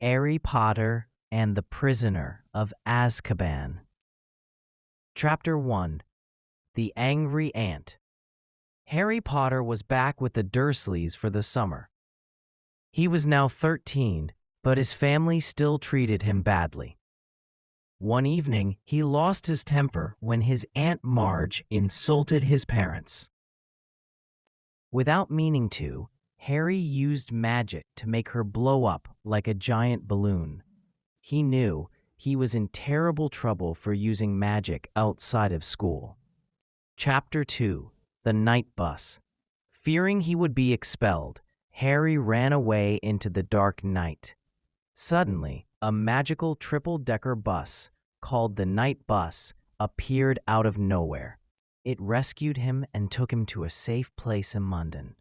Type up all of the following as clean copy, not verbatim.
Harry Potter and the Prisoner of Azkaban. Chapter 1. The Angry Ant. Harry Potter was back with the Dursleys for the summer. He was now 13, but his family still treated him badly. One evening, he lost his temper when his Aunt Marge insulted his parents. Without meaning to, Harry used magic to make her blow up like a giant balloon. He knew he was in terrible trouble for using magic outside of school. Chapter 2. The Night Bus. Fearing he would be expelled, Harry ran away into the dark night. Suddenly, a magical triple-decker bus, called the Night Bus, appeared out of nowhere. It rescued him and took him to a safe place in London.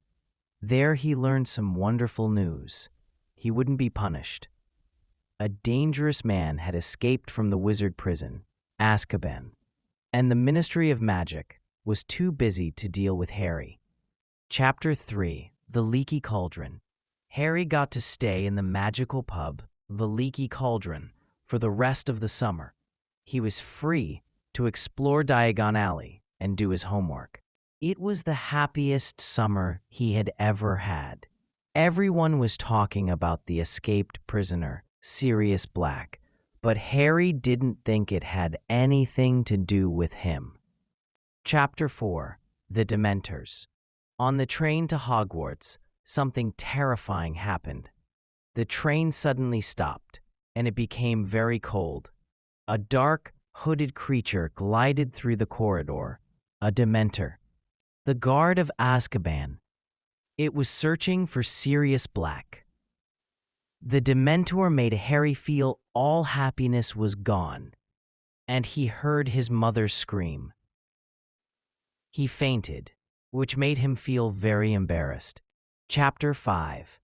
There he learned some wonderful news. He wouldn't be punished. A dangerous man had escaped from the wizard prison, Azkaban, and the Ministry of Magic was too busy to deal with Harry. Chapter 3. The Leaky Cauldron. Harry got to stay in the magical pub, the Leaky Cauldron, for the rest of the summer. He was free to explore Diagon Alley and do his homework. It was the happiest summer he had ever had. Everyone was talking about the escaped prisoner, Sirius Black, but Harry didn't think it had anything to do with him. Chapter 4. The Dementors. On the train to Hogwarts, something terrifying happened. The train suddenly stopped, and it became very cold. A dark, hooded creature glided through the corridor, a Dementor. The guard of Azkaban. It was searching for Sirius Black. The Dementor made Harry feel all happiness was gone, and he heard his mother scream. He fainted, which made him feel very embarrassed. Chapter 5.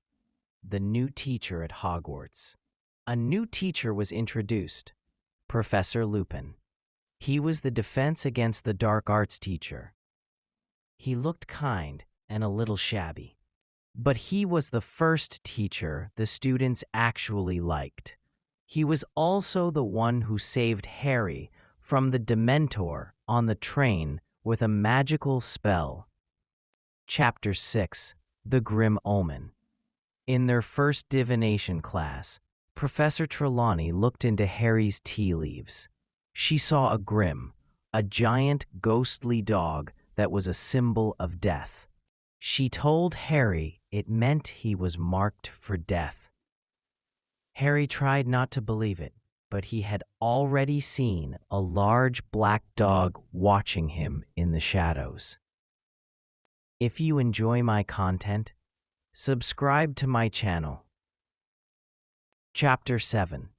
The New Teacher at Hogwarts. A new teacher was introduced, Professor Lupin. He was the Defense Against the Dark Arts teacher. He looked kind and a little shabby, but he was the first teacher the students actually liked. He was also the one who saved Harry from the Dementor on the train with a magical spell. Chapter 6. The Grim Omen. In their first divination class, Professor Trelawney looked into Harry's tea leaves. She saw a grim, a giant ghostly dog that was a symbol of death. She told Harry it meant he was marked for death. Harry tried not to believe it, but he had already seen a large black dog watching him in the shadows. If you enjoy my content, subscribe to my channel. Chapter 7.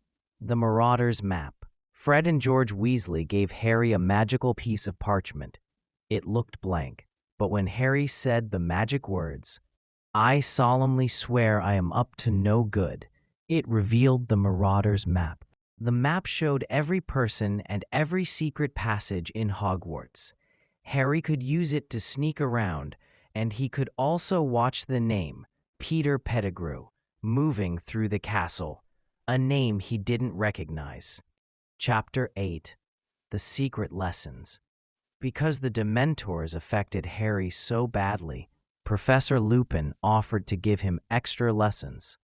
The Marauder's Map. Fred and George Weasley gave Harry a magical piece of parchment. It looked blank, but when Harry said the magic words, "I solemnly swear I am up to no good," it revealed the Marauder's Map. The map showed every person and every secret passage in Hogwarts. Harry could use it to sneak around, and he could also watch the name, Peter Pettigrew, moving through the castle, a name he didn't recognize. Chapter 8. The Secret Lessons. Because the Dementors affected Harry so badly, Professor Lupin offered to give him extra lessons.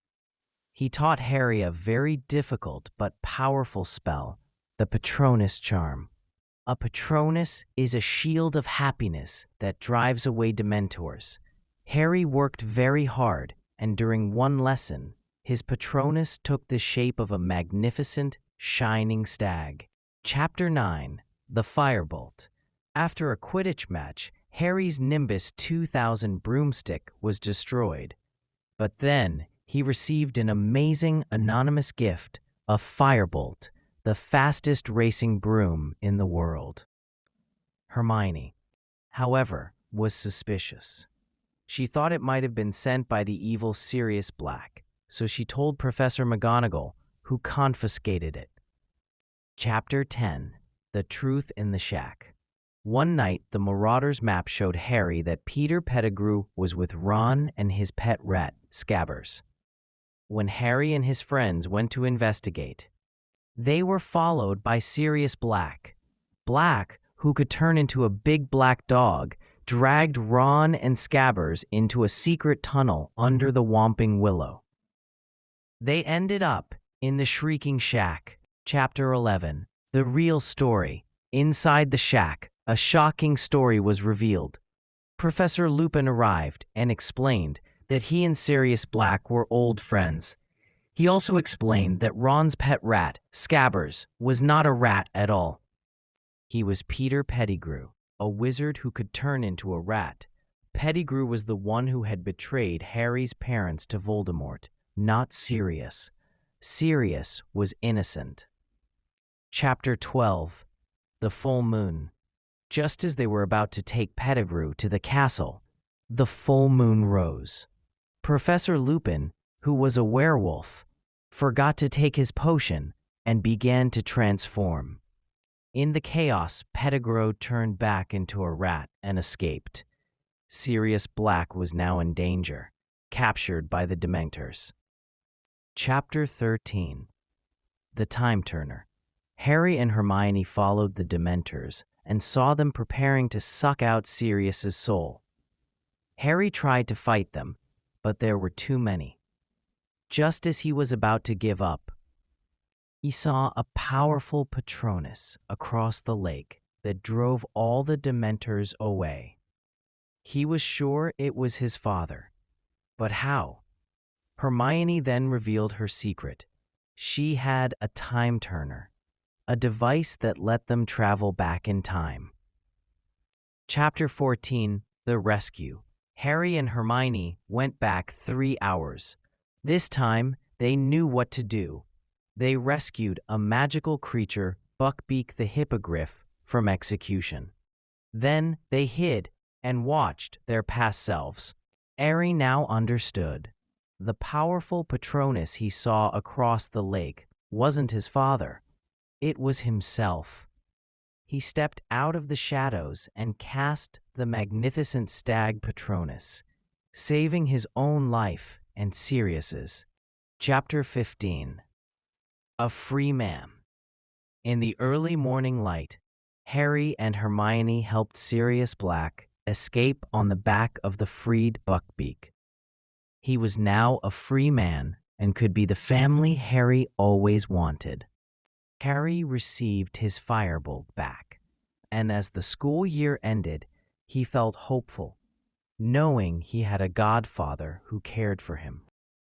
He taught Harry a very difficult but powerful spell, the Patronus Charm. A Patronus is a shield of happiness that drives away Dementors. Harry worked very hard, and during one lesson, his Patronus took the shape of a magnificent, shining stag. Chapter 9. The Firebolt. After a Quidditch match, Harry's Nimbus 2000 broomstick was destroyed. But then, he received an amazing anonymous gift, a Firebolt, the fastest racing broom in the world. Hermione, however, was suspicious. She thought it might have been sent by the evil Sirius Black, so she told Professor McGonagall, who confiscated it. Chapter 10. The Truth in the Shack. One night, the Marauder's Map showed Harry that Peter Pettigrew was with Ron and his pet rat, Scabbers. when Harry and his friends went to investigate. They were followed by Sirius Black. Black, who could turn into a big black dog, dragged Ron and Scabbers into a secret tunnel under the Whomping Willow. They ended up in the Shrieking Shack. Chapter 11. The Real Story. Inside the shack, a shocking story was revealed. Professor Lupin arrived and explained that he and Sirius Black were old friends. He also explained that Ron's pet rat, Scabbers, was not a rat at all. He was Peter Pettigrew, a wizard who could turn into a rat. Pettigrew was the one who had betrayed Harry's parents to Voldemort, not Sirius. Sirius was innocent. Chapter 12. The Full Moon. Just as they were about to take Pettigrew to the castle, the full moon rose. Professor Lupin, who was a werewolf, forgot to take his potion and began to transform. In the chaos, Pettigrew turned back into a rat and escaped. Sirius Black was now in danger, captured by the Dementors. Chapter 13. The Time Turner. Harry and Hermione followed the Dementors and saw them preparing to suck out Sirius's soul. Harry tried to fight them, but there were too many. Just as he was about to give up, he saw a powerful Patronus across the lake that drove all the Dementors away. He was sure it was his father. But how? Hermione then revealed her secret. She had a time turner, a device that let them travel back in time. Chapter 14. The Rescue. Harry and Hermione went back 3 hours. This time, they knew what to do. They rescued a magical creature, Buckbeak the Hippogriff, from execution. Then they hid and watched their past selves. Harry now understood. The powerful Patronus he saw across the lake wasn't his father. It was himself. He stepped out of the shadows and cast the magnificent stag Patronus, saving his own life and Sirius's. Chapter 15. A Free Man. In the early morning light, Harry and Hermione helped Sirius Black escape on the back of the freed Buckbeak. He was now a free man and could be the family Harry always wanted. Harry received his firebolt back, and as the school year ended, he felt hopeful, knowing he had a godfather who cared for him.